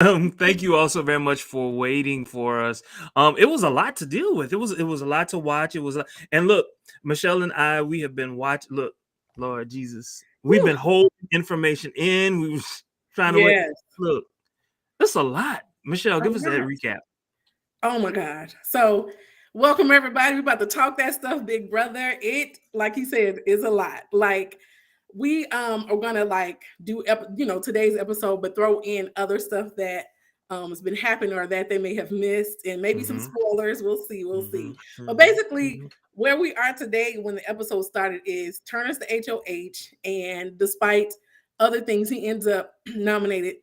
Thank you also very much for waiting for us. It was a lot to deal with. It was a lot to watch. And look, Michelle and I, we have been watching. Look, Lord Jesus, we've Whew. been holding information in. We was trying to wait. Yes. Look, that's a lot. Michelle, A give us that lot. recap. Oh my God. So, welcome everybody. We're about to talk that stuff, big brother. It, like he said, is a lot. Like, we are gonna like do today's episode, but throw in other stuff that has been happening or that they may have missed, and maybe some Mm-hmm. spoilers. We'll see, we'll Mm-hmm. see. But Mm-hmm. basically, Mm-hmm. where we are today when the episode started is Turner's the HOH, and despite other things, he ends up nominated.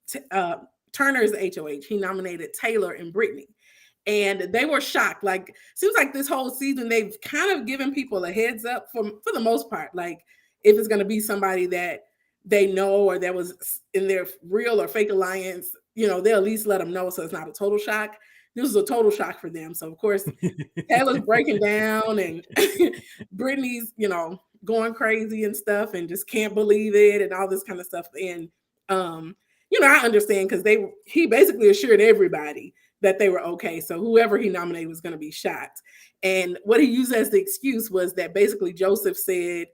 T- uh, Turner's the HOH. He nominated Taylor and Brittany, and they were shocked. Like, seems like this whole season they've kind of given people a heads up for the most part. Like, if it's going to be somebody that they know or that was in their real or fake alliance, they'll at least let them know, so it's not a total shock. This was a total shock for them. So of course, Taylor's breaking down, and Brittany's, going crazy and stuff, and just can't believe it, and all this kind of stuff. And I understand because he basically assured everybody that they were okay. So whoever he nominated was going to be shocked. And what he used as the excuse was that basically Joseph said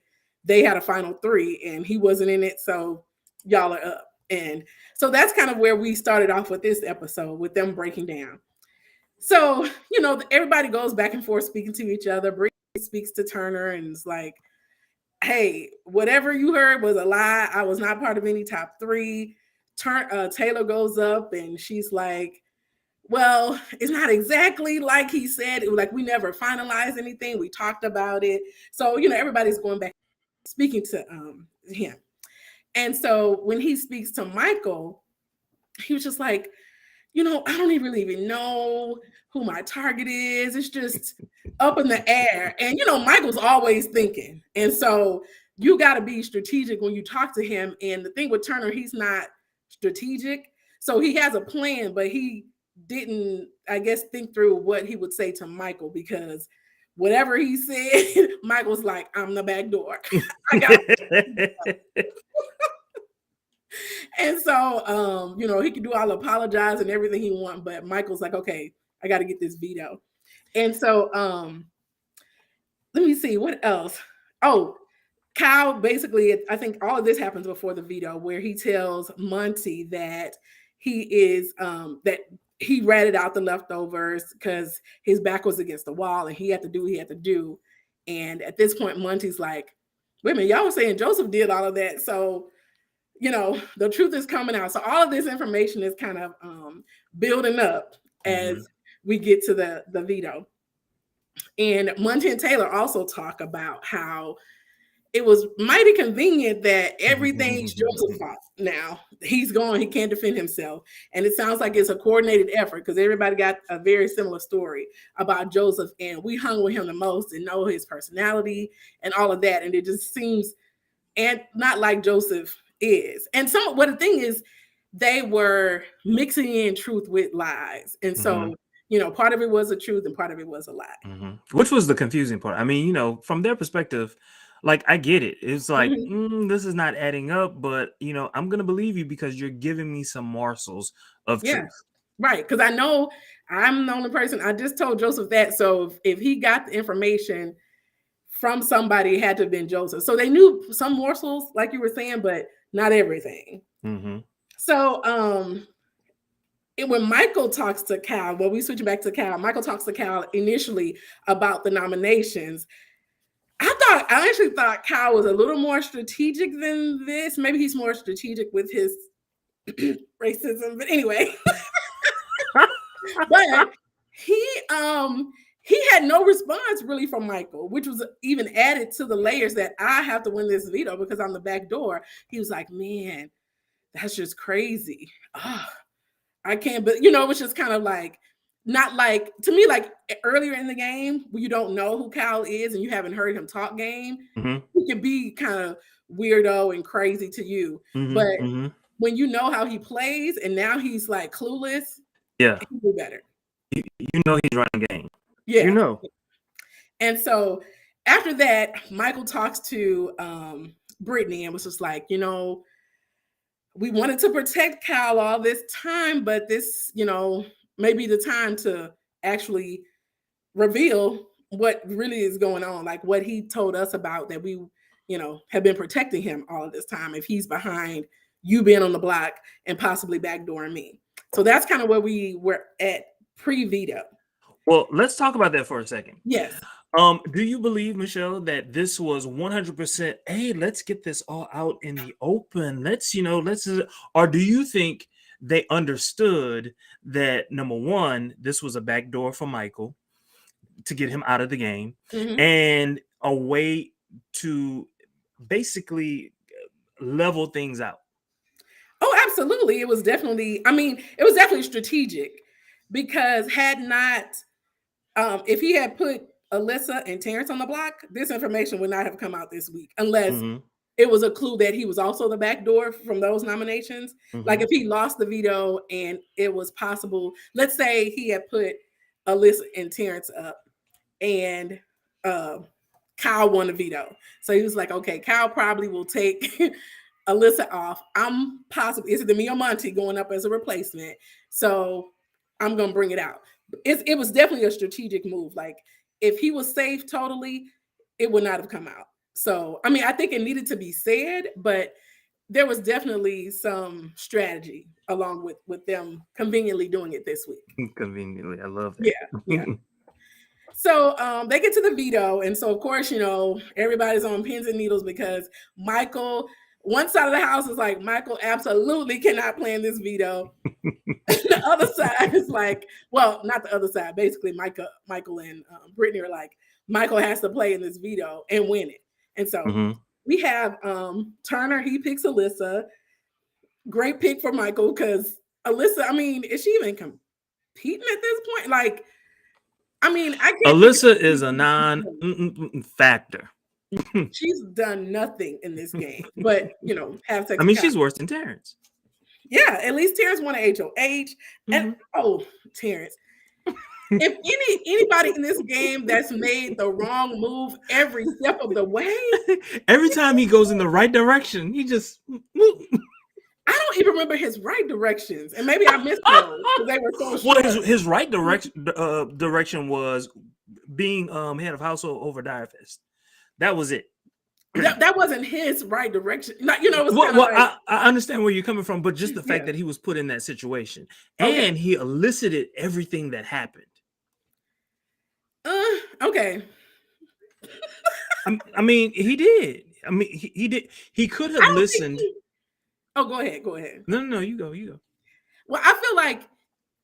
they had a final three and he wasn't in it. So y'all are up. And so that's kind of where we started off with this episode, with them breaking down. So, everybody goes back and forth speaking to each other. Brittany speaks to Turner and is like, hey, whatever you heard was a lie. I was not part of any top three. Taylor goes up and she's like, well, it's not exactly like he said. It was like, we never finalized anything. We talked about it. So, everybody's going back speaking to him. And so when he speaks to Michael, he was just like, I don't really even know who my target is. It's just up in the air. And, Michael's always thinking. And so you got to be strategic when you talk to him. And the thing with Turner, he's not strategic. So he has a plan, but he didn't, I guess, think through what he would say to Michael, because whatever he said, Michael's like, I'm the back door. I got. And so, he can do all apologize and everything he wants, but Michael's like, okay, I got to get this veto. And so, let me see what else. Oh, Kyle, basically, I think all of this happens before the veto, where he tells Monty that that he ratted out the leftovers because his back was against the wall and he had to do what he had to do. And at this point, Monty's like, wait a minute, y'all were saying Joseph did all of that. So, the truth is coming out. So all of this information is kind of building up as we get to the veto. And Monty and Taylor also talk about how it was mighty convenient that everything's Joseph's fault now. He's gone. He can't defend himself. And it sounds like it's a coordinated effort because everybody got a very similar story about Joseph. And we hung with him the most and know his personality and all of that. And it just seems and not like Joseph is. And the thing is, they were mixing in truth with lies. And so, part of it was the truth and part of it was a lie. Which was the confusing part. I mean, from their perspective, like, I get it. It's like, this is not adding up, but, I'm going to believe you because you're giving me some morsels of truth. Right. Because I know I'm the only person. I just told Joseph that. So if he got the information from somebody, it had to have been Joseph. So they knew some morsels, like you were saying, but not everything. So when Michael talks to Cal, we switch back to Cal. Michael talks to Cal initially about the nominations. I actually thought Cal was a little more strategic than this. Maybe he's more strategic with his racism, but anyway. But he had no response really from Michael, which was even added to the layers that I have to win this veto because I'm the back door. He was like, man, that's just crazy. Oh, I can't, but it was just kind of like, not like, to me, like earlier in the game where you don't know who Cal is and you haven't heard him talk game, he can be kind of weirdo and crazy to you. But when you know how he plays and now he's like clueless, he can do better. You he's running game. Yeah. And so after that, Michael talks to Brittany and was just like, we wanted to protect Kyle all this time, but this, may be the time to actually reveal what really is going on, like what he told us about that we, have been protecting him all of this time. If he's behind you being on the block and possibly backdooring me. So that's kind of where we were at pre-veto. Well, let's talk about that for a second. Yes. Do you believe, Michelle, that this was 100%? Hey, let's get this all out in the open. Or do you think they understood that, number one, this was a backdoor for Michael to get him out of the game, and a way to basically level things out? Oh, absolutely. It was definitely strategic, because if he had put Alyssa and Terrence on the block, this information would not have come out this week, unless it was a clue that he was also the backdoor from those nominations. Like if he lost the veto and it was possible, let's say he had put Alyssa and Terrence up and Kyle won the veto. So he was like, okay, Kyle probably will take Alyssa off. I'm possibly, is it me or Monty going up as a replacement? So I'm going to bring it out. It was definitely a strategic move. Like if he was safe totally, it would not have come out. So, I think it needed to be said, but there was definitely some strategy along with them conveniently doing it this week. Conveniently. I love that. Yeah. So they get to the veto. And so, of course, everybody's on pins and needles because Michael, one side of the house is like, Michael absolutely cannot play in this veto. The other side is like, well, not the other side. Basically, Michael and Brittany are like, Michael has to play in this veto and win it. And so we have Turner. He picks Alyssa. Great pick for Michael because Alyssa, is she even competing at this point? Like, I can't. Alyssa is a non-factor. She's done nothing in this game, but have sex. She's worse than Terrence. Yeah, at least Terrence won an HOH. And Terrence. If anybody in this game that's made the wrong move every step of the way, every time he goes in the right direction, he just. I don't even remember his right directions, and maybe I missed those because they were so short. Well, his right direction was being head of household over Direfest. That was it. That wasn't his right direction. I understand where you're coming from, but just the fact that he was put in that situation and he elicited everything that happened. Okay. He did. He did. He could have listened. Go ahead. No, you go. Well, I feel like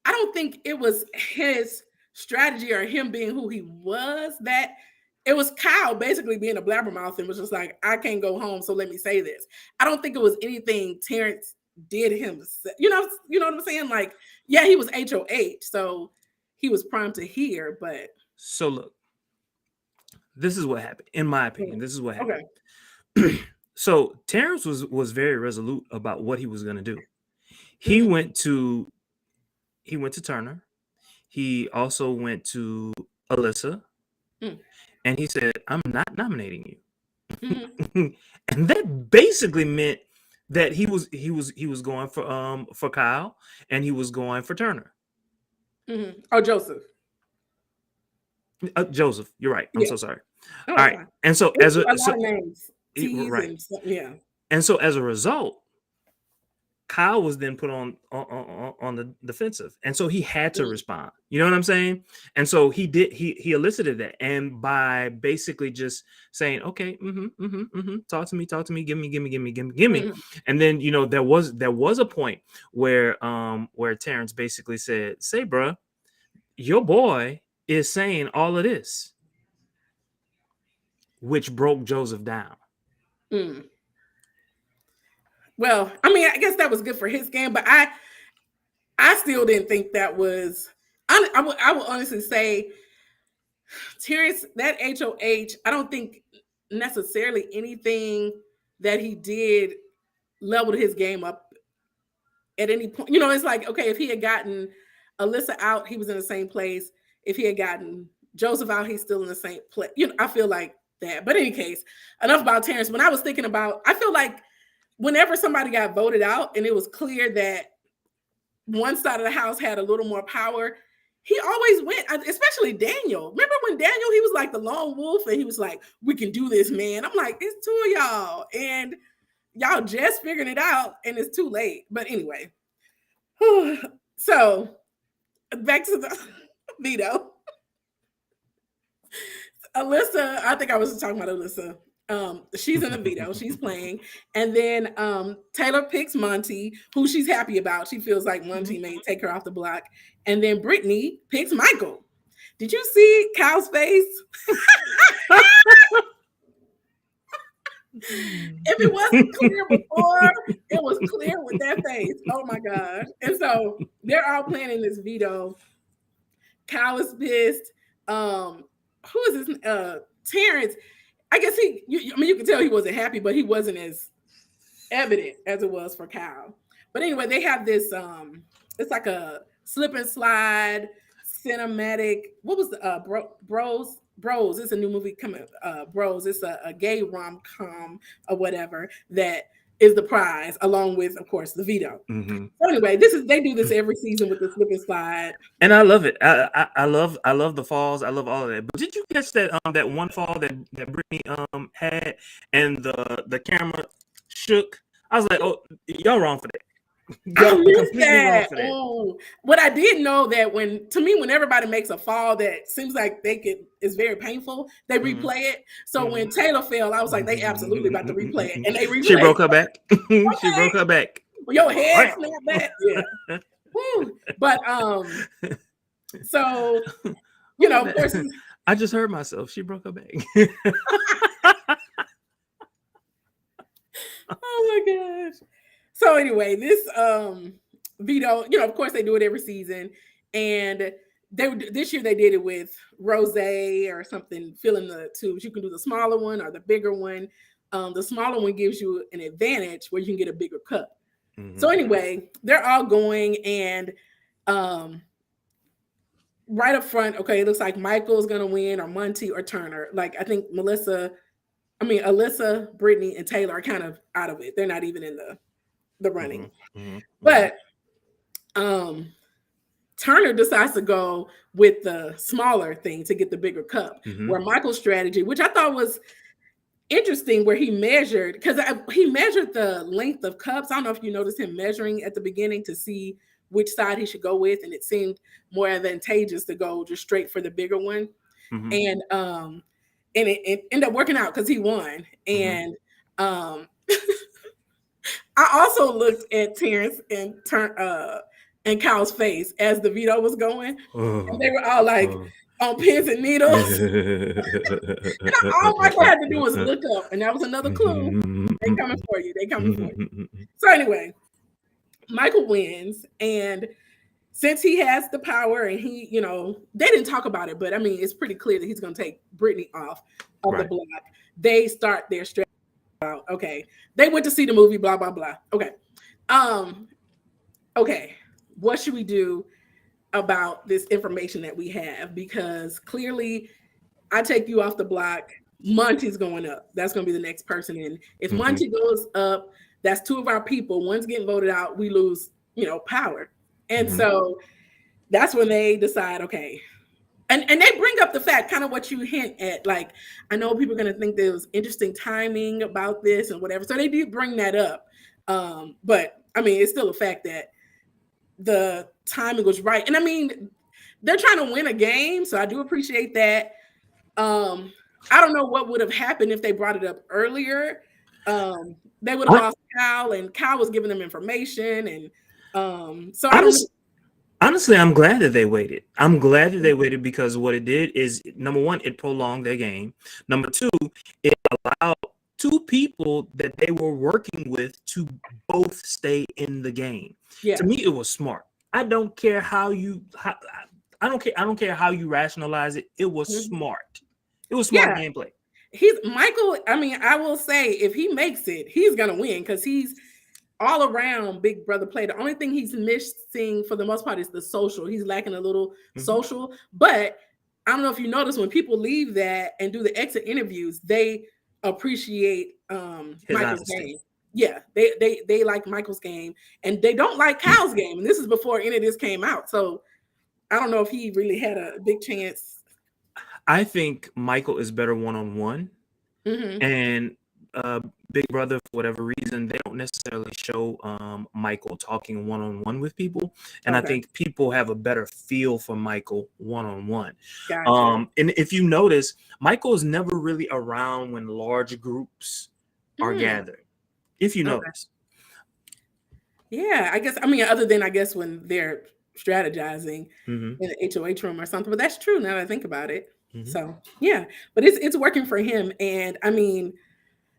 I don't think it was his strategy or him being who he was that. It was Kyle basically being a blabbermouth and was just like, I can't go home, so let me say this. I don't think it was anything Terrence did himself. You know what I'm saying? Like, yeah, he was HOH, so he was primed to hear, but. So look, this is what happened. In my opinion, this is what happened. Okay. So Terrence was very resolute about what he was going to do. He went to Turner. He also went to Alyssa. And he said, I'm not nominating you. And that basically meant that he was going for Kyle and he was going for Turner. Oh, Joseph. Joseph, you're right. I'm so sorry. All right. Fine. And so as a lot of names. Right. And so as a result, Kyle was then put on the defensive, and so he had to respond. You know what I'm saying? And so he did. He elicited that, and by basically just saying, "Okay, talk to me, give me," and then there was a point where Terrence basically said, "Say, bruh, your boy is saying all of this," which broke Joseph down. Well, I guess that was good for his game, but I still didn't think that was. I would honestly say, Terrence, that HOH, I don't think necessarily anything that he did leveled his game up at any point. It's like, okay, if he had gotten Alyssa out, he was in the same place. If he had gotten Joseph out, he's still in the same place. I feel like that. But in any case, enough about Terrence. When I was thinking about, I feel like whenever somebody got voted out and it was clear that one side of the house had a little more power, he always went, especially Daniel. Remember when Daniel, he was like the lone wolf and he was like, we can do this, man. I'm like, it's two of y'all and y'all just figured it out and it's too late. But anyway, so back to the veto. Alyssa, I think I was talking about Alyssa. She's in the veto, she's playing. And then Taylor picks Monty, who she's happy about. She feels like Monty may take her off the block. And then Brittany picks Michael. Did you see Kyle's face? If it wasn't clear before, it was clear with that face. Oh my gosh. And so they're all planning this veto. Kyle is pissed. Who is this? Terrence. I guess you can tell he wasn't happy, but he wasn't as evident as it was for Kyle. But anyway, they have this, it's like a slip and slide cinematic. What was the Bros? It's a new movie coming. Bros. It's a gay rom-com or whatever that is the prize, along with, of course, the veto. Mm-hmm. So anyway, they do this every season with the slip and slide, and I love it. I love the falls. I love all of that. But did you catch that that one fall that Brittany had, and the camera shook? I was like, oh, y'all wrong for that. I missed that. Oh, what I did know that when everybody makes a fall that seems like it's very painful, they replay it. So when Taylor fell, I was like, they absolutely about to replay it, and they replayed. She broke her back. Okay. She broke her back. Your head snapped back. Yeah. Woo. But so of course, I just heard myself. She broke her back. Oh my gosh. So anyway, this veto, of course they do it every season, and this year they did it with rosé or something, filling the tubes. You can do the smaller one or the bigger one. The smaller one gives you an advantage where you can get a bigger cup. Mm-hmm. So anyway, they're all going, and right up front, okay, it looks like Michael's gonna win, or Monty, or Turner. Like I think Alyssa, Brittany, and Taylor are kind of out of it. They're not even in the running. Mm-hmm. But Turner decides to go with the smaller thing to get the bigger cup, where Michael's strategy, which I thought was interesting, where he measured, because he measured the length of cups. I don't know if you noticed him measuring at the beginning to see which side he should go with, and it seemed more advantageous to go just straight for the bigger one. And it ended up working out because he won. And I also looked at Terrence and Kyle's face as the veto was going. And they were all like on pins and needles. And all Michael had to do was look up, and that was another clue. They coming for you. So anyway, Michael wins, and since he has the power, and he, they didn't talk about it, but I mean, it's pretty clear that he's going to take Brittany off of the block. They start their strategy. Okay, they went to see the movie, blah blah blah. Okay, what should we do about this information that we have? Because clearly, I take you off the block, Monty's going up. That's going to be the next person in. If Monty goes up, that's two of our people. One's getting voted out, we lose, power. And so that's when they decide, okay. And they bring up the fact, kind of what you hint at, like, I know people are going to think there was interesting timing about this and whatever. So they do bring that up. But I mean, it's still a fact that the timing was right. And I mean, they're trying to win a game. So I do appreciate that. I don't know what would have happened if they brought it up earlier. They would have lost Kyle, and Kyle was giving them information. And so honestly, I'm glad that they waited. I'm glad that they waited, because what it did is, number one, it prolonged their game. Number two, it allowed two people that they were working with to both stay in the game. Yeah. To me, it was smart. I don't care how you rationalize it. It was smart. It was smart gameplay. Michael. I mean, I will say, if he makes it, he's gonna win, because he's all around big brother play. The only thing he's missing for the most part is the social. He's lacking a little social. But I don't know if you notice, when people leave that and do the exit interviews, they appreciate Michael's game. yeah, they like Michael's game, and they don't like Kyle's game. And this is before any of this came out, so I don't know if he really had a big chance. I think Michael is better one-on-one, and Big Brother, for whatever reason, they don't necessarily show Michael talking one-on-one with people, and I think people have a better feel for Michael one-on-one. Gotcha. And if you notice, Michael is never really around when large groups are gathered. If you notice. Yeah, I guess, I mean, other than I guess when they're strategizing in the HOH room or something, but that's true now that I think about it. So yeah, but it's working for him. And I mean,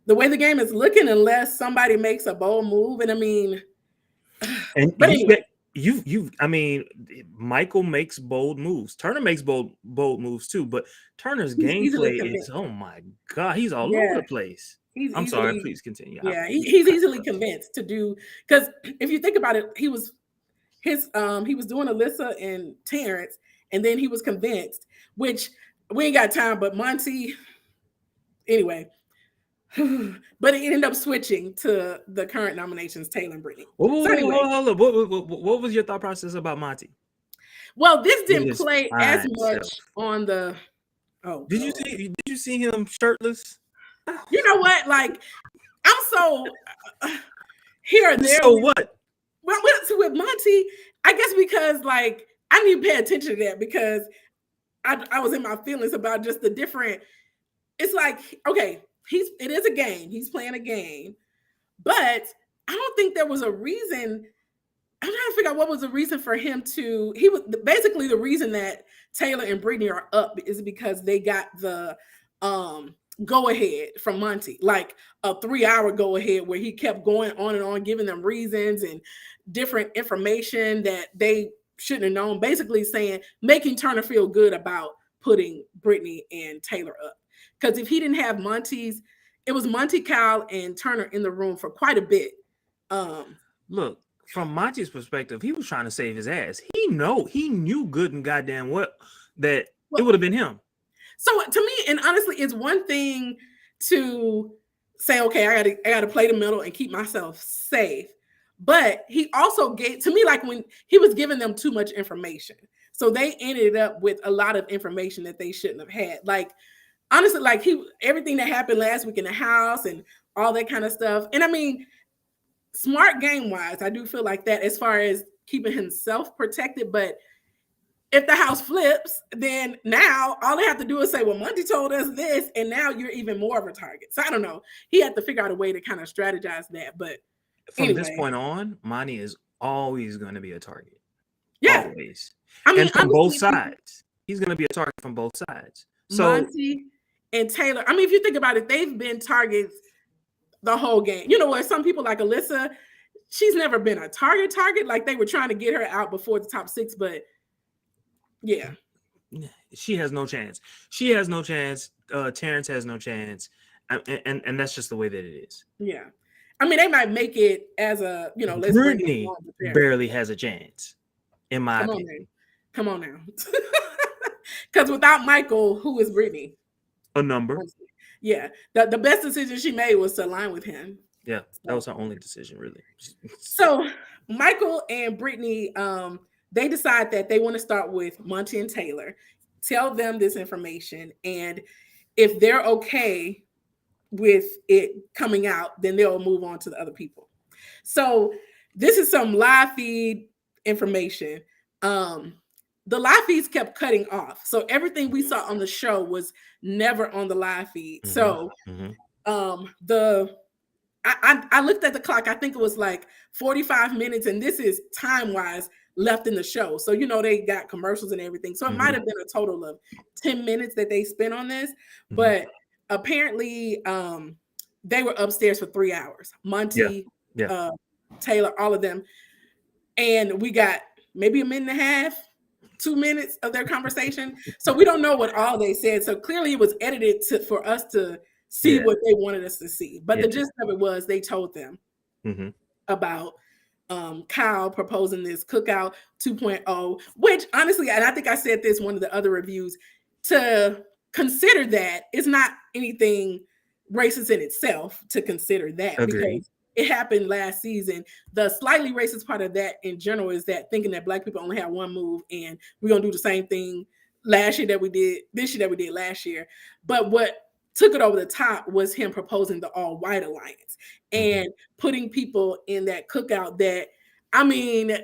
the way the game is looking, unless somebody makes a bold move, and I mean, and but anyway. I mean, Michael makes bold moves. Turner makes bold moves too, but Turner's gameplay is, oh my God, he's all over the place. I'm sorry, please continue. Yeah, he's easily convinced to do, because if you think about it, he was doing Alyssa and Terrence, and then he was convinced, which we ain't got time, but Monty, anyway. But it ended up switching to the current nominations, Taylor and Brittany. So anyway, hold up. What was your thought process about Monty? Well, this didn't play as much on the. Oh, did you see him shirtless? You know what? Like, I'm so here and there. So what? Well, with Monty, I guess because like I need to pay attention to that, because I was in my feelings about just the different. It's like, okay, it is a game. He's playing a game, but I don't think there was a reason. I'm trying to figure out what was the reason for him to. He was basically the reason that Taylor and Brittany are up is because they got the go ahead from Monty, like a 3-hour go ahead where he kept going on and on, giving them reasons and different information that they shouldn't have known, basically saying, making Turner feel good about putting Brittany and Taylor up. Because if he didn't have it was Monty, Kyle, and Turner in the room for quite a bit. Look, from Monty's perspective, he was trying to save his ass. He knew good and goddamn well that it would have been him. So to me, and honestly, it's one thing to say, okay, I gotta play the middle and keep myself safe. But he also gave, to me, like when he was giving them too much information. So they ended up with a lot of information that they shouldn't have had. Like, honestly, like everything that happened last week in the house and all that kind of stuff. And I mean, smart game wise, I do feel like that as far as keeping himself protected. But if the house flips, then now all they have to do is say, well, Monty told us this, and now you're even more of a target. So I don't know. He had to figure out a way to kind of strategize that. But from this point on, Monty is always going to be a target. Yeah. Always. I mean, and from both sides. He's going to be a target from both sides. So Monty and Taylor, I mean, if you think about it, they've been targets the whole game. You know what? Some people like Alyssa, she's never been a target. Like they were trying to get her out before the top 6, but yeah. She has no chance. Terrence has no chance. And that's just the way that it is. Yeah. I mean, they might make it as a, let's Brittany barely has a chance, in my opinion. Come on now. Because without Michael, who is Brittany? A number. Yeah. The best decision she made was to align with him. Yeah, that was her only decision, really. So Michael and Brittany, they decide that they want to start with Monty and Taylor, tell them this information, and if they're okay with it coming out, then they'll move on to the other people. So this is some live feed information. The live feeds kept cutting off. So everything we saw on the show was never on the live feed. So I looked at the clock. I think it was like 45 minutes, and this is time-wise left in the show. So, they got commercials and everything. So it might have been a total of 10 minutes that they spent on this. But apparently they were upstairs for 3 hours. Monty, Taylor, all of them. And we got maybe a minute and a half, 2 minutes of their conversation. So we don't know what all they said. So clearly it was edited for us to see what they wanted us to see. But the gist of it was they told them about Kyle proposing this cookout 2.0, which honestly, and I think I said this one of the other reviews, to consider that it's not anything racist in itself to consider that. Agreed. Because it happened last season. The slightly racist part of that in general is that thinking that Black people only have one move and we're gonna do the same thing this year that we did last year. But what took it over the top was him proposing the all-white alliance and putting people in that cookout that, I mean,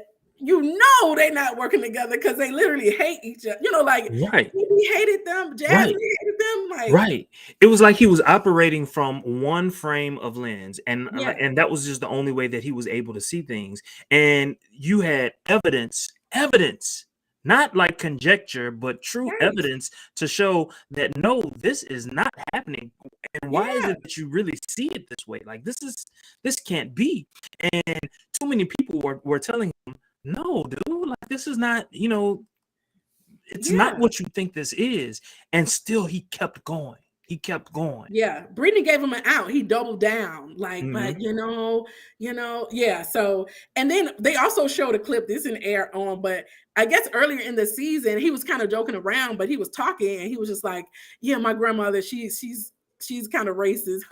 they're not working together because they literally hate each other. Like he hated them, Jasmine hated them. Like it was like he was operating from one frame of lens, and that was just the only way that he was able to see things. And you had evidence, not like conjecture, but true evidence to show that no, this is not happening. And why is it that you really see it this way? Like this can't be. And too many people were telling him, no, dude, like this is not, it's not what you think this is. And still he kept going. Yeah. Brittany gave him an out. He doubled down. Like, but So, and then they also showed a clip, this in air on, but I guess earlier in the season, he was kind of joking around, but he was talking and he was just like, yeah, my grandmother, she's kind of racist.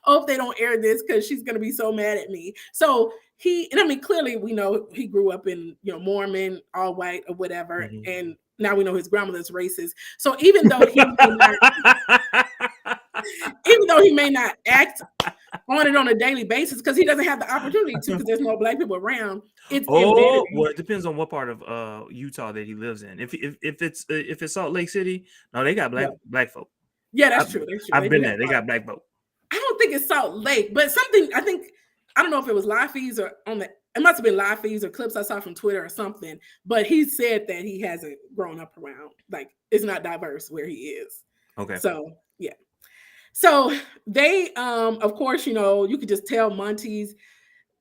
Hope they don't air this because she's going to be so mad at me. So clearly we know he grew up in, Mormon, all white or whatever. And now we know his grandmother's racist. So even though he may not act on it on a daily basis because he doesn't have the opportunity to because there's no Black people around. It's well, it depends on what part of Utah that he lives in. If it's Salt Lake City, no, they got black folk. Yeah, that's true. I've been there. They got black folk. I don't think it's Salt Lake, but I don't know if it was live feeds or it must have been live feeds or clips I saw from Twitter or something, but he said that he hasn't grown up around, like it's not diverse where he is. Okay. So, yeah. So they, of course, you could just tell Monty's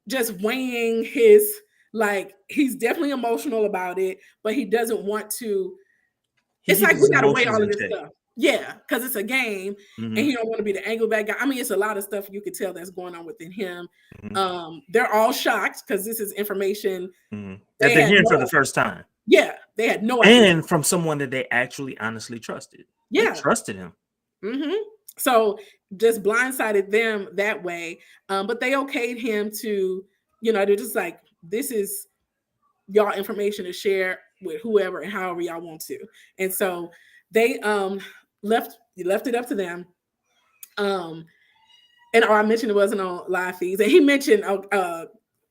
just weighing his, like, he's definitely emotional about it, but he doesn't want to. It's like we got to weigh all of this stuff. Yeah, because it's a game and he don't want to be the angry bad guy. I mean, it's a lot of stuff you could tell that's going on within him. They're all shocked because this is information that they're hearing for the first time. Yeah, they had no idea. And from someone that they actually honestly trusted. Yeah. They trusted him. So just blindsided them that way. But they okayed him to, they're just like, this is y'all information to share with whoever and however y'all want to. And so they left it up to them. And I mentioned it wasn't on live feeds. And he mentioned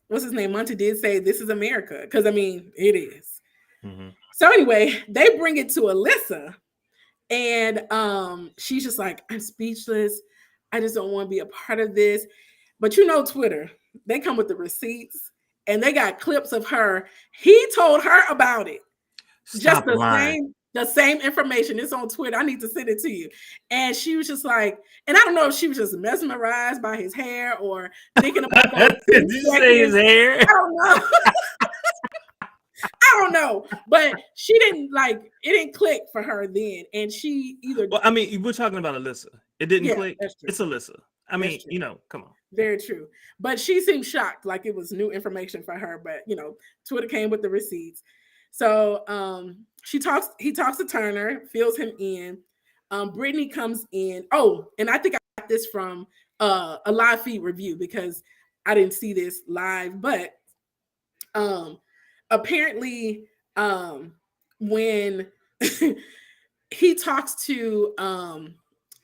what's his name? Monty did say this is America. Because I mean, it is. So anyway, they bring it to Alyssa. And she's just like, I'm speechless. I just don't want to be a part of this. But Twitter, they come with the receipts and they got clips of her. He told her about it. Stop just lying. The same information. It's on Twitter. I need to send it to you. And she was just like, and I don't know if she was just mesmerized by his hair or thinking about those. Did you say his hair? I don't know. I don't know, but she didn't it didn't click for her then. And she either. Well, I mean, we're talking about Alyssa. It didn't click. It's Alyssa. I mean, come on. Very true. But she seemed shocked, like it was new information for her. But Twitter came with the receipts. So he talks to Turner, fills him in. Brittany comes in. Oh, and I think I got this from a live feed review because I didn't see this live, but apparently when he talks to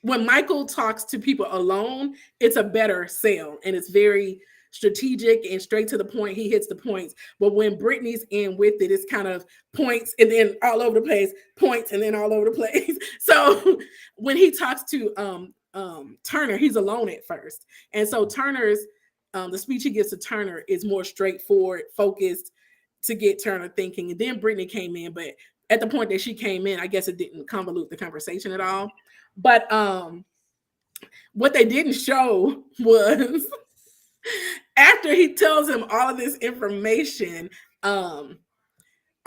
when Michael talks to people alone, it's a better sale and it's very strategic and straight to the point. He hits the points. But when Brittany's in with it, it's kind of points and then all over the place, points and then all over the place. So when he talks to Turner, he's alone at first. And so Turner's the speech he gives to Turner is more straightforward, focused to get Turner thinking. And then Brittany came in, but at the point that she came in, I guess it didn't convolute the conversation at all. But what they didn't show was after he tells him all of this information, oh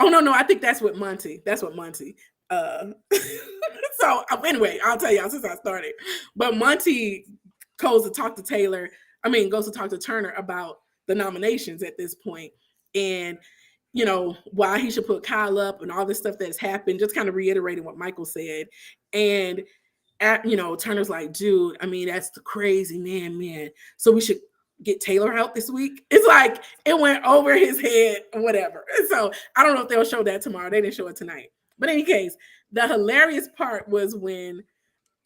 no, I think that's what Monty. So anyway, I'll tell y'all since I started. But Monty goes to talk to Turner about the nominations at this point. And why he should put Kyle up and all this stuff that's happened, just kind of reiterating what Michael said. And Turner's like, dude, I mean, that's the crazy man. So we should get Taylor out this week. It's like it went over his head or whatever. And so I don't know if they'll show that tomorrow. They didn't show it tonight. But in any case, the hilarious part was when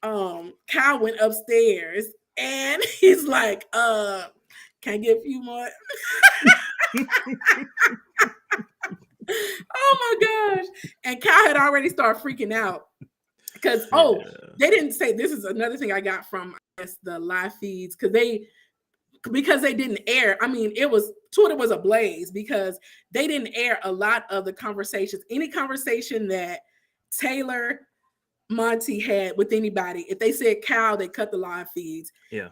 Kyle went upstairs and he's like, can I get a few more? Oh my gosh. And Kyle had already started freaking out because they didn't say, this is another thing I got from the live feeds because they didn't air. I mean, Twitter was ablaze because they didn't air a lot of the conversations. Any conversation that Taylor, Monty had with anybody, if they said Kyle, they cut the live feeds. Yeah.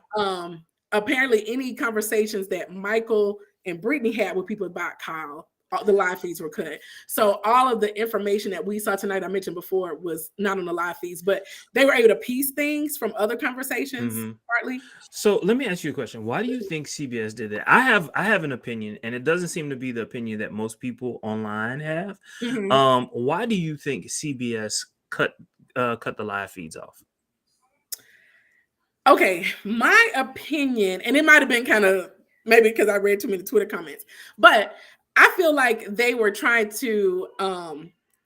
Apparently, any conversations that Michael and Brittany had with people about Kyle, the live feeds were cut. So all of the information that we saw tonight, I mentioned before, was not on the live feeds, but they were able to piece things from other conversations partly. So let me ask you a question. Why do you think CBS did that? I have an opinion, and it doesn't seem to be the opinion that most people online have. Why do you think CBS cut the live feeds off? Okay, my opinion, and it might have been kind of maybe because I read too many Twitter comments, but I feel like they were trying to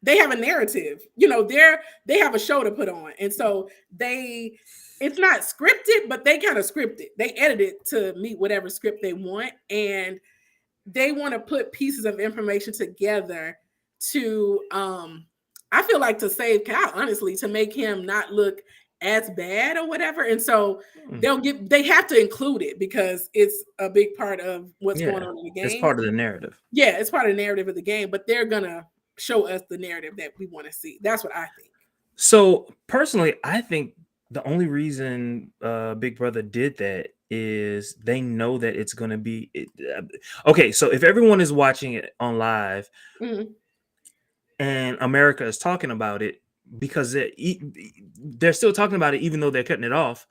they have a narrative, they have a show to put on, and so it's not scripted, but they kind of script it. They edit it to meet whatever script they want, and they want to put pieces of information together to I feel like to save Kyle, honestly, to make him not look as bad or whatever. And so they have to include it because it's a big part of what's going on in the game. It's part of the narrative. Yeah, it's part of the narrative of the game, but they're gonna show us the narrative that we want to see. That's what I think. So personally, I think the only reason Big Brother did that is they know that it's going to be okay. So if everyone is watching it on live and America is talking about it, because they're still talking about it, even though they're cutting it off,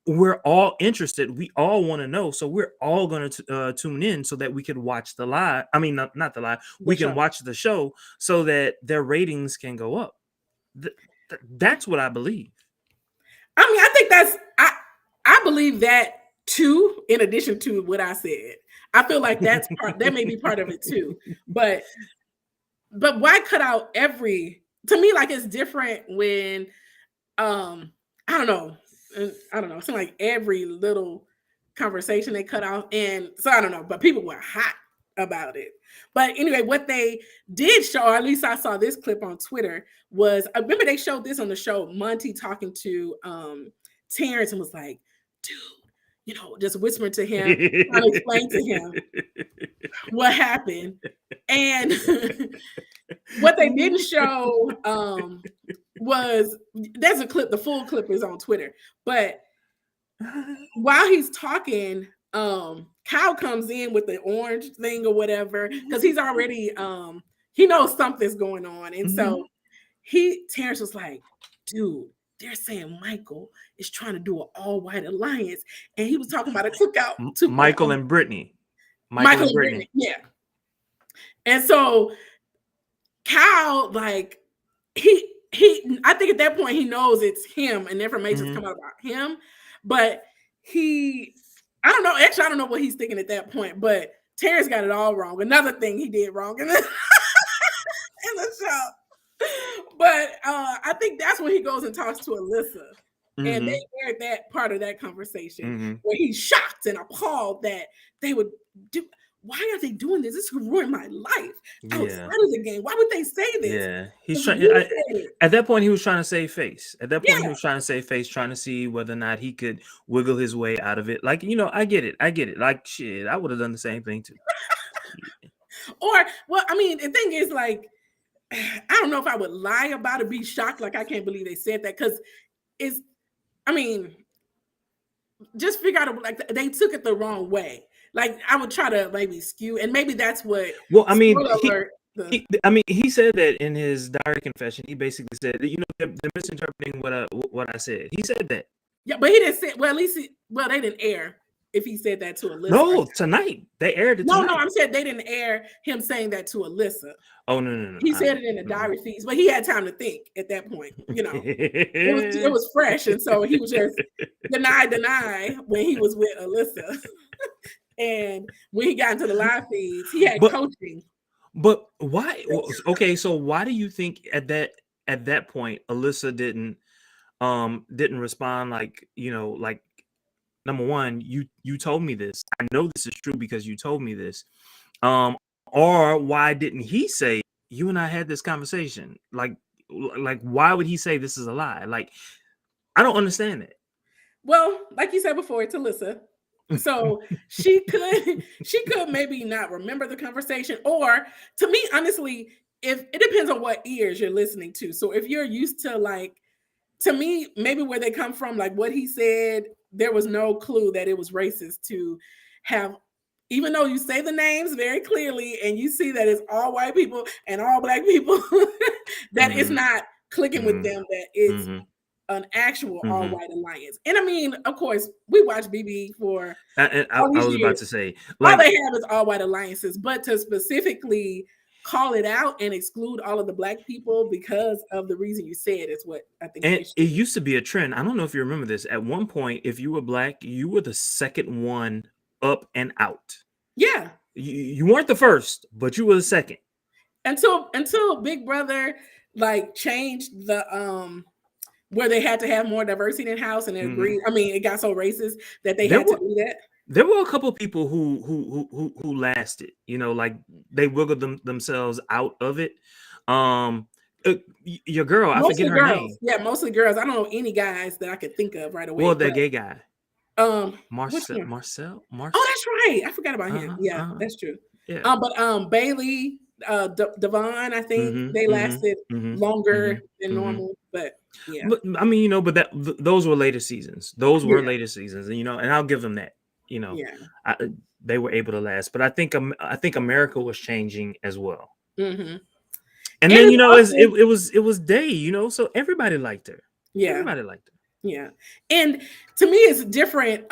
we're all interested. We all want to know. So we're all going to tune in so that we can watch the live. I mean, not the live. We can watch the show so that their ratings can go up. That's what I believe. I mean, I think I believe that too, in addition to what I said. I feel like that may be part of it too. But why cut out to me, like it's different when I don't know. It's like every little conversation they cut off. And so I don't know, but people were hot about it. But anyway, what they did show, or at least I saw this clip on Twitter, was I remember they showed this on the show, Monty talking to Terrence and was like, dude, just whispering to him, trying to explain to him what happened. And what they didn't show was, there's a clip, the full clip is on Twitter, but while he's talking, Kyle comes in with the orange thing or whatever, because he's already he knows something's going on. And so Terrence was like, dude, they're saying Michael is trying to do an all-white alliance, and he was talking about a cookout to Michael and Brittany. Michael and Brittany, yeah. And so Kyle, like, I think at that point he knows it's him and the information's coming out about him, but I don't know. Actually, I don't know what he's thinking at that point, but Terrence got it all wrong. Another thing he did wrong in the show. But I think that's when he goes and talks to Alyssa. And they aired that part of that conversation where he's shocked and appalled that they would do. Why are they doing this? This could ruin my life outside of the game. Why would they say this? Yeah, he's trying. At that point, he was trying to save face. At that point, he was trying to save face, trying to see whether or not he could wiggle his way out of it. Like, I get it. Like, shit, I would have done the same thing too. Well, I mean, the thing is, like, I don't know if I would lie about it, be shocked, like, I can't believe they said that, because just figure out, like, they took it the wrong way. Like, I would try to maybe skew, and maybe that's what. Well, I mean, he said that in his diary confession. He basically said that, they're misinterpreting what I said. He said that. Yeah, but he didn't say. Well, at least they didn't air if he said that to Alyssa. No, tonight they aired it. No, tonight. I'm saying they didn't air him saying that to Alyssa. Oh no. He said it in the diary feeds, but he had time to think at that point. It was fresh, and so he was just deny when he was with Alyssa. And when he got into the live feeds, he had coaching. But why? Okay, so why do you think at that point Alyssa didn't respond like, like, number one, you told me this. I know this is true because you told me this. Or why didn't he say, you and I had this conversation? Like why would he say this is a lie? Like, I don't understand it. Well, like you said before, it's Alyssa. So she could maybe not remember the conversation, or to me, honestly, if it depends on what ears you're listening to. So if you're used to, like, to me, maybe where they come from, like what he said, there was no clue that it was racist to have, even though you say the names very clearly and you see that it's all white people and all black people, that it's not clicking with them, that it's an actual all-white alliance. And I mean, of course, we watch BB for I was about to say, like, all they have is all-white alliances, but to specifically call it out and exclude all of the black people because of the reason you said is what I think. And it used to be a trend. I don't know if you remember this. At one point, if you were black, you were the second one up and out. Yeah. You weren't the first, but you were the second. Until Big Brother like changed the where they had to have more diversity in house, and they agreed. I mean, it got so racist that they had to do that. There were a couple of people who lasted, like they wiggled themselves out of it. Your girl, I forget her name. Yeah, mostly girls. I don't know any guys that I could think of right away. Well, that gay guy. Marcel. Oh, that's right. I forgot about him. Yeah, that's true. Yeah. But Bailey, Devon, I think they lasted longer than normal. But yeah, but I mean, but those were later seasons. Those were later seasons, and and I'll give them that. They were able to last. But I think America was changing as well. And then it was Day, so everybody liked her. Yeah, everybody liked her. Yeah, and to me, it's different.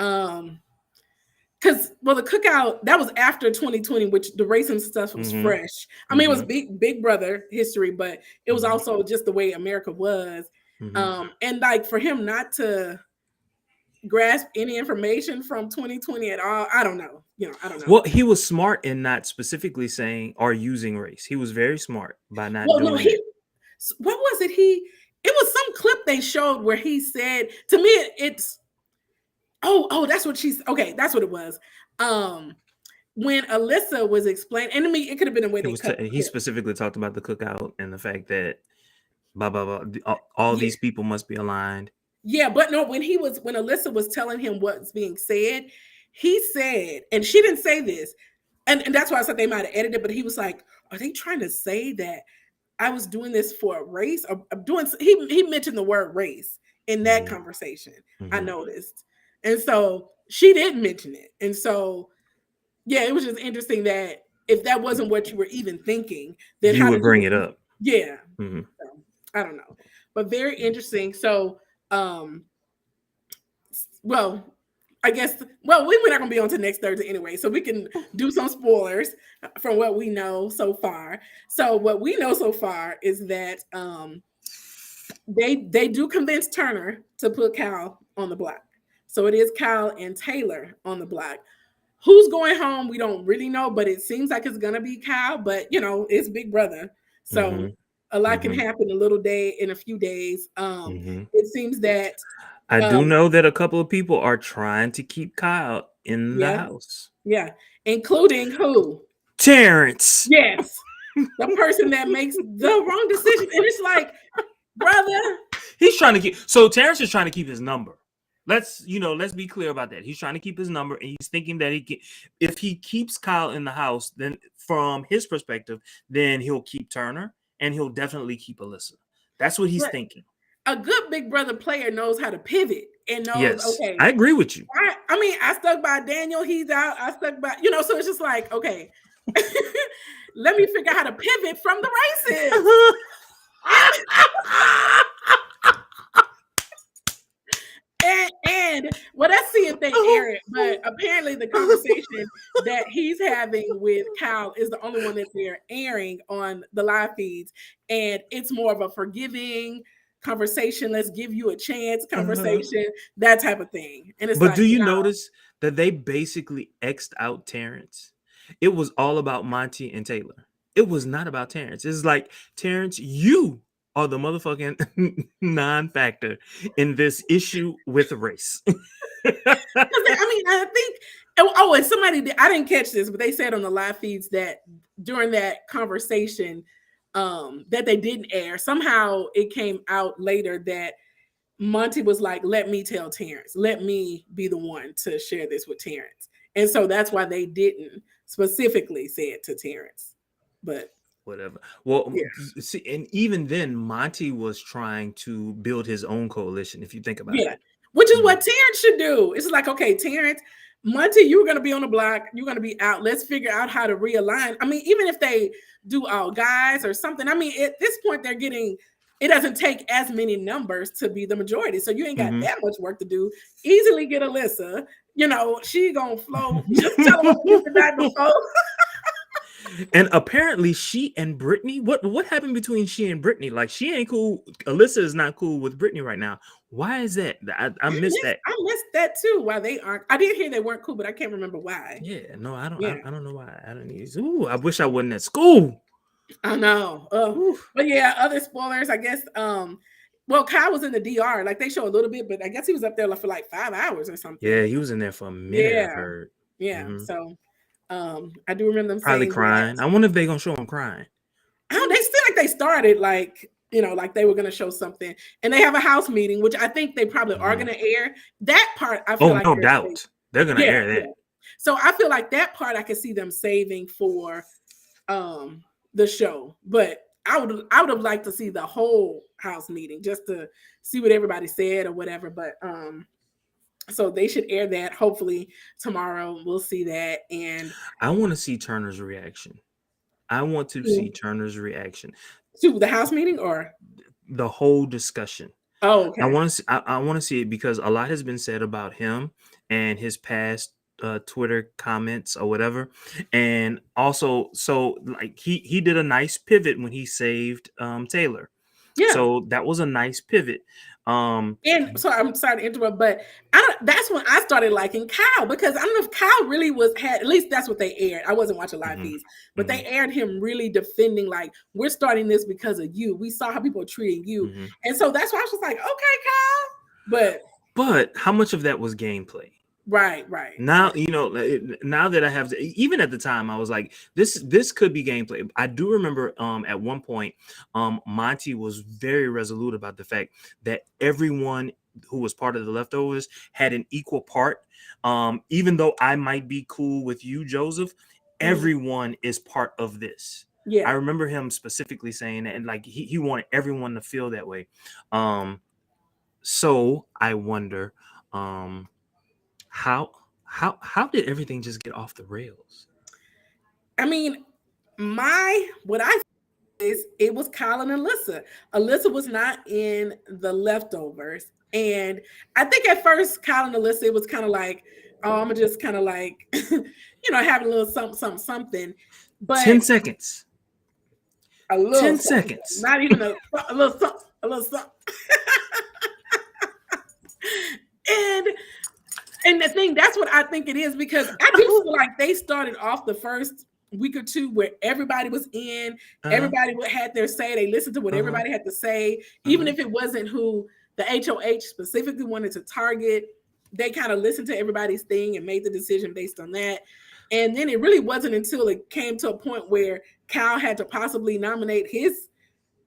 Because the cookout, that was after 2020, which the racing stuff was fresh. I mean, it was Big Brother history, but it was also just the way America was. And like for him not to grasp any information from 2020 at all, I don't know. I don't know. Well, he was smart in not specifically saying or using race. He was very smart by not doing it. What was it? It was some clip they showed where he said, to me, it's that's what that's what it was. When Alyssa was explaining, and to me, it could have been a way he specifically talked about the cookout and the fact that blah blah blah, all these people must be aligned. Yeah, but no, when Alyssa was telling him what's being said, he said, and she didn't say this, and that's why I said they might have edited, but he was like, are they trying to say that I was doing this for a race? Or he mentioned the word race in that conversation. I noticed. And so she didn't mention it. And so, yeah, it was just interesting that if that wasn't what you were even thinking, then you would bring it up. Yeah. So, I don't know. But very interesting. So, I guess, we're not going to be on to next Thursday anyway, so we can do some spoilers from what we know so far. So what we know so far is that they do convince Turner to put Kyle on the block. So it is Kyle and Taylor on the block. Who's going home? We don't really know, but it seems like it's going to be Kyle, but it's Big Brother. So a lot can happen in a few days. It seems that I do know that a couple of people are trying to keep Kyle in the house. Yeah. Including who? Terrence. Yes. The person that makes the wrong decision. And it's like, brother. He's trying to keep. So Terrence is trying to keep his number. Let's be clear about that. He's trying to keep his number, and he's thinking that if he keeps Kyle in the house, then from his perspective, then he'll keep Turner and he'll definitely keep Alyssa. That's what he's thinking. A good Big Brother player knows how to pivot and knows, yes, okay. I agree with you. I mean, I stuck by Daniel. He's out. I stuck by, so it's just like, okay, let me figure out how to pivot from the races. And what I see in if they air it, but apparently the conversation that he's having with Kyle is the only one that they're airing on the live feeds, and it's more of a forgiving conversation. Let's give you a chance conversation, that type of thing. And it's but like, do you notice that they basically X'd out Terrence? It was all about Monty and Taylor. It was not about Terrence. It's like, Terrence, you are the motherfucking non-factor in this issue with race. I think, and somebody did, I didn't catch this, but they said on the live feeds that during that conversation that they didn't air, somehow it came out later that Monty was like, let me tell Terrence, let me be the one to share this with Terrence. And so that's why they didn't specifically say it to Terrence. But whatever. Well, see, and even then, Monty was trying to build his own coalition, if you think about it. Which is what Terrence should do. It's like, okay, Terrence, Monty, you're going to be on the block. You're going to be out. Let's figure out how to realign. I mean, even if they do all guys or something, I mean, at this point, it doesn't take as many numbers to be the majority. So you ain't got that much work to do. Easily get Alyssa. She going to flow. Just tell them what the night before. And apparently she and Brittany, what happened between she and Brittany? Like, she ain't cool. Alyssa is not cool with Brittany right now. Why is that? I missed that. I missed that too. Why they aren't? I did hear they weren't cool, but I can't remember why. Yeah, no, I don't. I don't know why. I don't need. Ooh, I wish I wasn't at school. I know. But yeah, other spoilers. I guess. Well, Kyle was in the DR. Like, they show a little bit, but I guess he was up there for like 5 hours or something. Yeah, he was in there for a minute. I've heard. Yeah. So. I do remember them probably saying crying. that. I wonder if they're gonna show him crying. They still like they started like like they were gonna show something, and they have a house meeting, which I think they probably are gonna air. That part I feel like no doubt they're gonna air that. Yeah. So I feel like that part I could see them saving for the show, but I would have liked to see the whole house meeting just to see what everybody said or whatever. But so they should air that hopefully tomorrow. We'll see that. And I want to see Turner's reaction. I want to see Turner's reaction to the house meeting or the whole discussion. Oh, okay. I want to see it because a lot has been said about him and his past Twitter comments or whatever, and also so like he did a nice pivot when he saved Taylor. Yeah. So that was a nice pivot. And so I'm sorry to interrupt, but that's when I started liking Kyle, because I don't know if Kyle really at least that's what they aired. I wasn't watching live feeds, but they aired him really defending, like, we're starting this because of you. We saw how people are treating you. And so that's why I was just like, okay, Kyle. But how much of that was gameplay? Right. Now, now that I have even at the time, I was like, this could be gameplay. I do remember at one point, Monty was very resolute about the fact that everyone who was part of the leftovers had an equal part. Even though I might be cool with you, Joseph, everyone is part of this. Yeah. I remember him specifically saying that, and like he wanted everyone to feel that way. So I wonder, how did everything just get off the rails? I mean, what I is it was Kyle and Alyssa. Alyssa was not in the leftovers, and I think at first Kyle and Alyssa, it was kind of like, oh, I'm just kind of like, having a little something. But 10 seconds. A little 10 seconds. Not even a little something. And the thing, that's what I think it is, because I do feel like they started off the first week or two where everybody was in, everybody had their say. They listened to what everybody had to say, even if it wasn't who the HOH specifically wanted to target. They kind of listened to everybody's thing and made the decision based on that. And then it really wasn't until it came to a point where Kyle had to possibly nominate his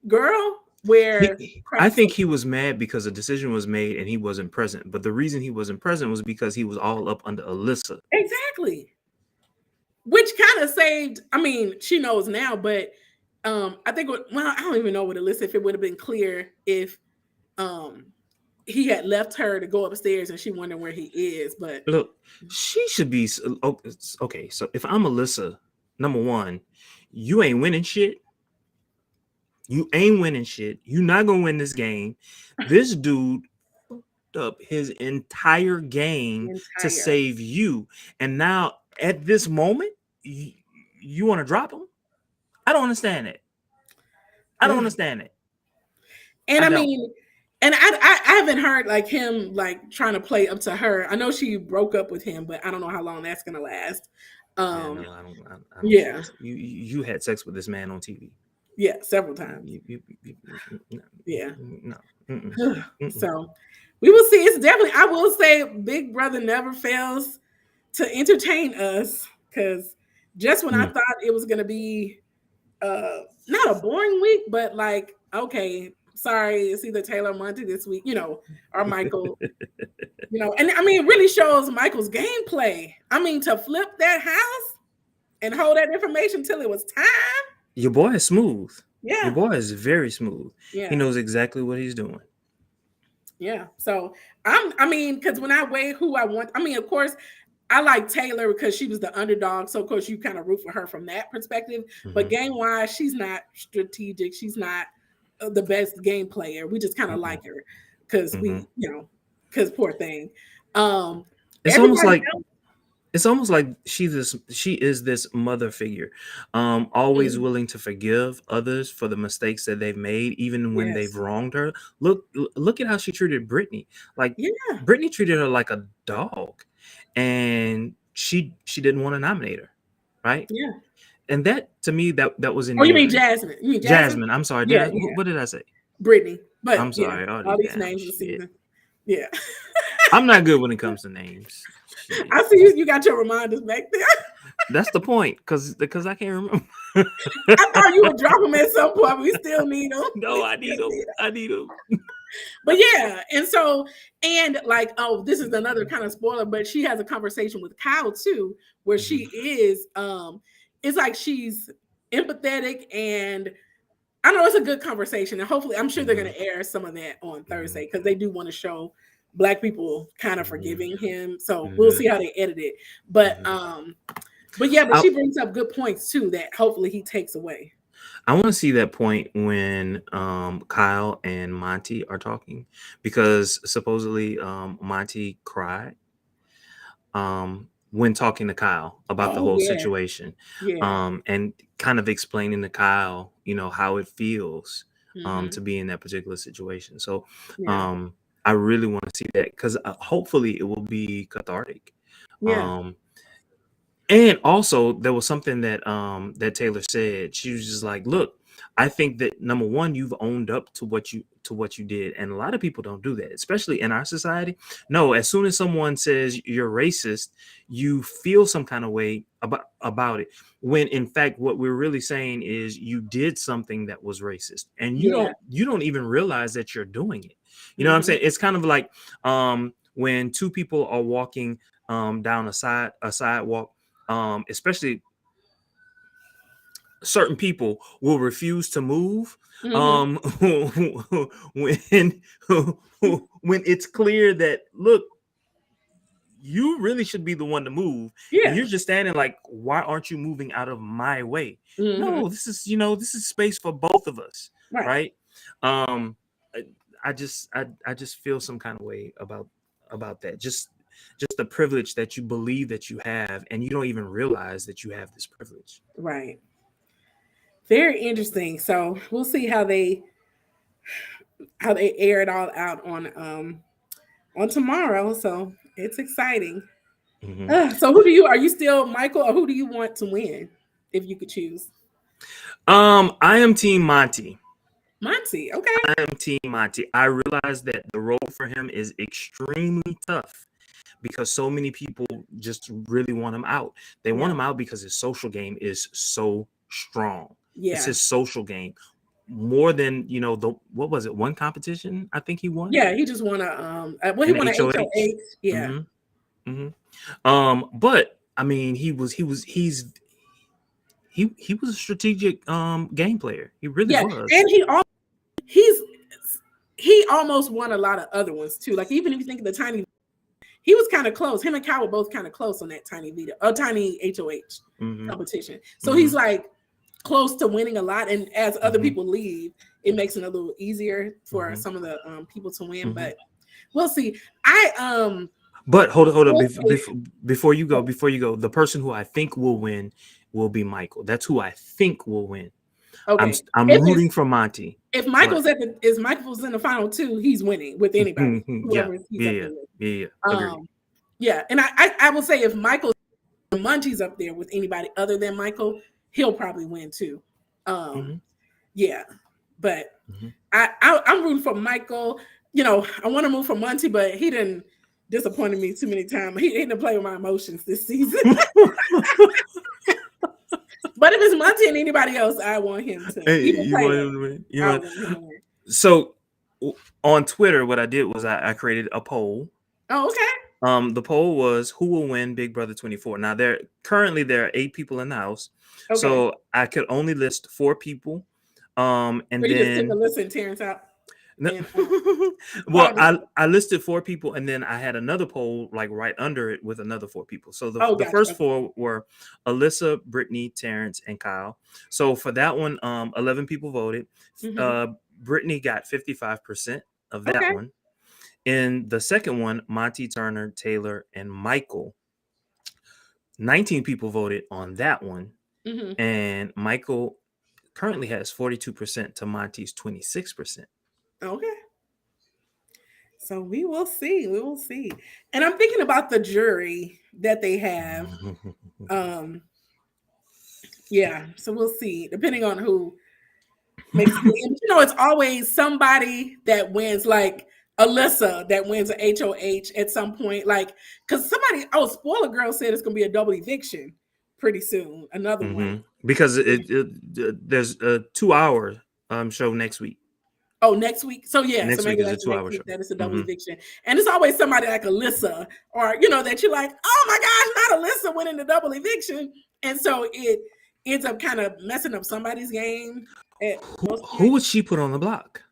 girl, where I think he was mad because a decision was made and he wasn't present. But the reason he wasn't present was because he was all up under Alyssa. Exactly. Which kind of saved, I mean, she knows now, but I think, I don't even know with Alyssa if it would have been clear if he had left her to go upstairs and she wondered where he is. But look, she should be okay. So if I'm Alyssa, number one, you ain't winning shit. You ain't winning shit. You're not gonna win this game. This dude up his entire game to save you, and now at this moment you want to drop him? I don't understand it. I don't understand it. And I mean, and I haven't heard like him like trying to play up to her. I know she broke up with him, but I don't know how long that's gonna last. I don't yeah. You had sex with this man on TV. Yeah, several times. Yeah. No. So we will see. It's definitely, I will say, Big Brother never fails to entertain us, because just when I thought it was gonna be not a boring week, but like, okay, sorry, it's either Taylor or Monty this week, or Michael. And I mean, it really shows Michael's gameplay. I mean, to flip that house and hold that information till it was time. Your boy is smooth. Yeah. Your boy is very smooth. Yeah. He knows exactly what he's doing. Yeah. So because when I weigh who I want, I mean, of course, I like Taylor because she was the underdog. So of course you kind of root for her from that perspective. But game-wise, she's not strategic. She's not the best game player. We just kind of like her because because poor thing. It's almost like she is this mother figure, always willing to forgive others for the mistakes that they've made, even when they've wronged her. Look at how she treated Brittany. Like, Brittany treated her like a dog, and she didn't want to nominate her, right? Yeah. And that, to me, that was you mean Jasmine? Jasmine. I'm sorry. What did I say? Brittany. But I'm sorry. all these names this season. Yeah. I'm not good when it comes to names. Shit. I see you got your reminders back there. That's the point, because I can't remember. I thought you would drop them at some point. But we still need them. No, I need them. But yeah, and like, oh, this is another kind of spoiler, but she has a conversation with Kyle too, where she is, it's like she's empathetic, and I know it's a good conversation, and hopefully, I'm sure they're going to air some of that on Thursday, because they do want to show Black people kind of forgiving him. So we'll see how they edit it. But she brings up good points too that hopefully he takes away. I want to see that point when Kyle and Monty are talking, because supposedly Monty cried when talking to Kyle about the whole situation, and kind of explaining to Kyle, how it feels to be in that particular situation. So I really want to see that, because hopefully it will be cathartic. And also, there was something that Taylor said. She was just like, "Look, I think that, number one, you've owned up to what you did, and a lot of people don't do that, especially in our society. No, as soon as someone says you're racist, you feel some kind of way about it. When in fact, what we're really saying is you did something that was racist, and you don't even realize that you're doing it. You know what I'm saying? It's kind of like when two people are walking down a sidewalk." Especially certain people will refuse to move when it's clear that, look, you really should be the one to move, and you're just standing like, why aren't you moving out of my way? No, this is space for both of us, right? I just feel some kind of way about that. Just the privilege that you believe that you have, and you don't even realize that you have this privilege. Right. Very interesting. So we'll see how they air it all out on tomorrow. So it's exciting. So are you still Michael, or who do you want to win if you could choose? I am Team Monty. Monty, okay. I am Team Monty. I realize that the role for him is extremely tough, because so many people just really want him out. They want him out because his social game is so strong. It's his social game more than what was it? One competition I think he won. Yeah, he just won he won an HOH. Yeah. But I mean, he was a strategic game player. He really was. And he almost won a lot of other ones too. Like, even if you think of the tiny, he was kind of close. Him and Kyle were both kind of close on that tiny HOH competition. So he's like close to winning a lot. And as other people leave, it makes it a little easier for some of the people to win. But We'll see. But hold on. Before you go, the person who I think will win will be Michael. That's who I think will win. Okay. I'm rooting for Monty. If Michael's Michael's in the final two, he's winning with anybody. Whoever he's up there with. Agreed. Yeah, and I will say if Michael Monty's up there with anybody other than Michael, he'll probably win too. Yeah, but I'm rooting for Michael. You know, I want to move for Monty, but he didn't disappointed me too many times. He didn't play with my emotions this season. But if it's Monty and anybody else, I want him to. You want him to win. So on Twitter, what I did was I created a poll. Oh, okay. The poll was who will win Big Brother 24. Now there are 8 people in the house, so I could only list 4 people. And so you then just took a listen, Terrence out. No. Well, I listed 4 people, and then I had another poll like right under it with another 4 people. So the first 4 were Alyssa, Brittany, Terrence, and Kyle. So for that one, 11 people voted. Brittany got 55% of that one. In the second one, Monty, Turner, Taylor, and Michael. 19 people voted on that one, and Michael currently has 42% to Monty's 26%. Okay. So we will see. We will see. And I'm thinking about the jury that they have. Yeah. So we'll see. Depending on who makes it. You know, it's always somebody that wins, like Alyssa that wins an HOH at some point. Like, because Spoiler Girl said it's gonna be a double eviction pretty soon. Another one. Because there's a 2-hour show next week. Oh, next week. So yeah, next so maybe week is a 2-hour show. That is a double eviction, and it's always somebody like Alyssa, or that you're like, oh my gosh, not Alyssa winning the double eviction, and so it ends up kind of messing up somebody's game. Who would she put on the block?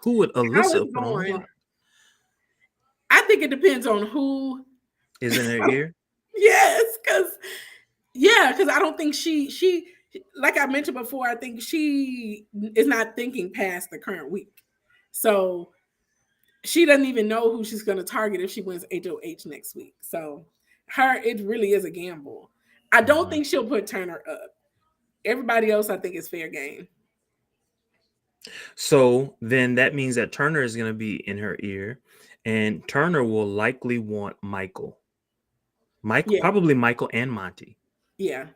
Who would Alyssa put on the block? I think it depends on who is in her ear. Yes, because I don't think she. Like I mentioned before, I think she is not thinking past the current week. So she doesn't even know who she's going to target if she wins HOH next week. So it really is a gamble. I don't think she'll put Turner up. Everybody else, I think, is fair game. So then that means that Turner is going to be in her ear, and Turner will likely want Michael. Probably Michael and Monty. Yeah.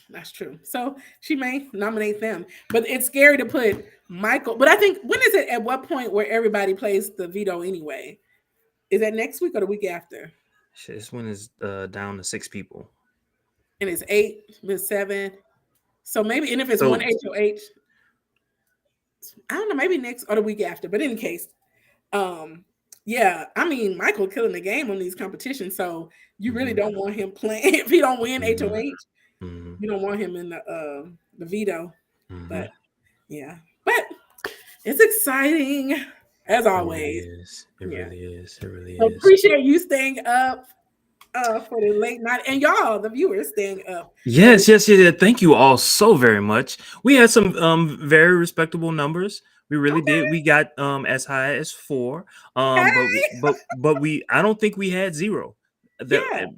That's true. So she may nominate them, but it's scary to put Michael. But I think, when is it at what point where everybody plays the veto anyway? Is that next week or the week after? This one is down to 6 people. And it's 8 with 7. So maybe, and if it's one HOH, I don't know, maybe next or the week after. But in any case, yeah, I mean, Michael killing the game on these competitions. So you really don't want him playing if he don't win HOH. You don't want him in the veto, but yeah, but it's exciting as always. It really is. So appreciate you staying up for the late night, and y'all, the viewers, staying up. Yes. Thank you all so very much. We had some very respectable numbers. We really did. We got as high as 4. But I don't think we had 0.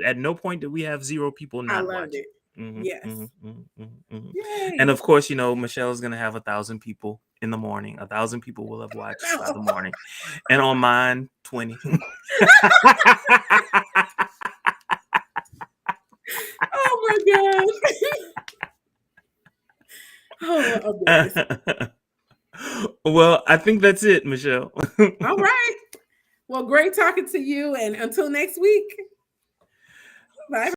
At no point did we have 0 people not watching. It. Yes. And of course, Michelle's gonna have 1,000 people in the morning. 1,000 people will have watched by the morning, and on mine, 20. Oh my gosh. Well, I think that's it, Michelle. All right. Well, great talking to you, and until next week.